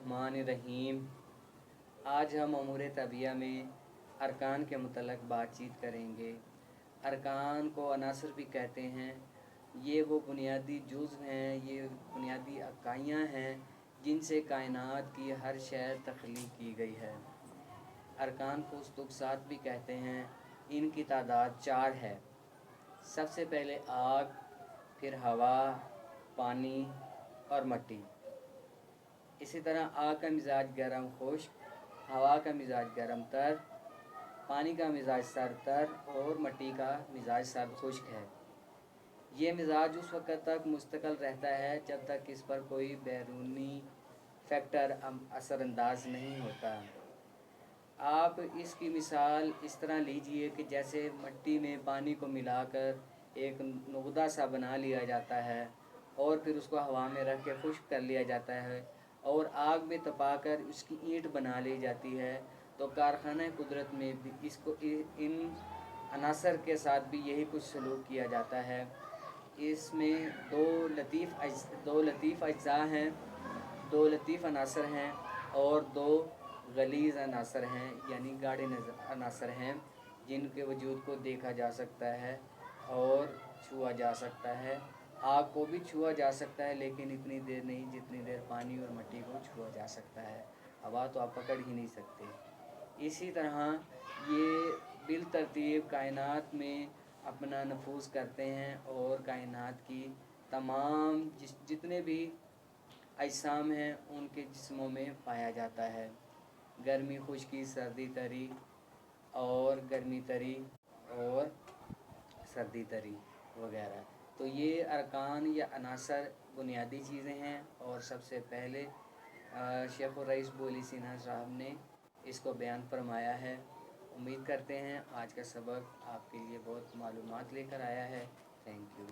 बिस्मिल्लाहिर्रहमानिर्रहीम। आज हम अमूर तबिया में अरकान के मुतल्लक़ बातचीत करेंगे। अरकान को अनासर भी कहते हैं। ये वो बुनियादी जुज़्व हैं, ये बुनियादी इकाइयाँ हैं जिनसे कायनात की हर शै तख्लीक की गई है। अरकान को उस्तुक़सात भी कहते हैं। इनकी तादाद 4 है। सबसे पहले आग, फिर हवा, पानी और मट्टी। इसी तरह आग का मिजाज गर्म खुश्क, हवा का मिजाज गर्म तर, पानी का मिजाज सर्द तर और मट्टी का मिजाज सर्द खुश्क है। ये मिजाज उस वक़्त तक मुस्तकिल रहता है जब तक इस पर कोई बैरूनी फैक्टर असरअंदाज नहीं होता। आप इसकी मिसाल इस तरह लीजिए कि जैसे मट्टी में पानी को मिलाकर एक नुक़दा सा बना लिया जाता है और फिर उसको हवा में रख के खुश्क कर लिया जाता है और आग में तपाकर उसकी ईंट बना ली जाती है। तो कारखाना कुदरत में भी इसको इन अनासर के साथ भी यही कुछ सलूक किया जाता है। इसमें दो लतीफ़ अज्जा हैं, दो लतीफ़ अनासर हैं और दो गलीज़ अनासर हैं, यानी गाढ़े अनासर हैं जिनके वजूद को देखा जा सकता है और छुआ जा सकता है। आग को भी छुआ जा सकता है लेकिन इतनी देर नहीं जितनी देर पानी और मट्टी को छुआ जा सकता है। हवा तो आप पकड़ ही नहीं सकते। इसी तरह ये बिल तरतीब कायनात में अपना नफूज़ करते हैं और कायनात की तमाम जितने भी अजसाम हैं उनके जिस्मों में पाया जाता है। गर्मी खुश्की, सर्दी तरी और गर्मी तरी और सर्दी तरी वगैरह। तो ये अरकान या अनासर बुनियादी चीज़ें हैं और सबसे पहले शेख रईस बुली सिन्हा साहब ने इसको बयान फरमाया है। उम्मीद करते हैं आज का सबक आपके लिए बहुत मालूमात लेकर आया है। Thank you.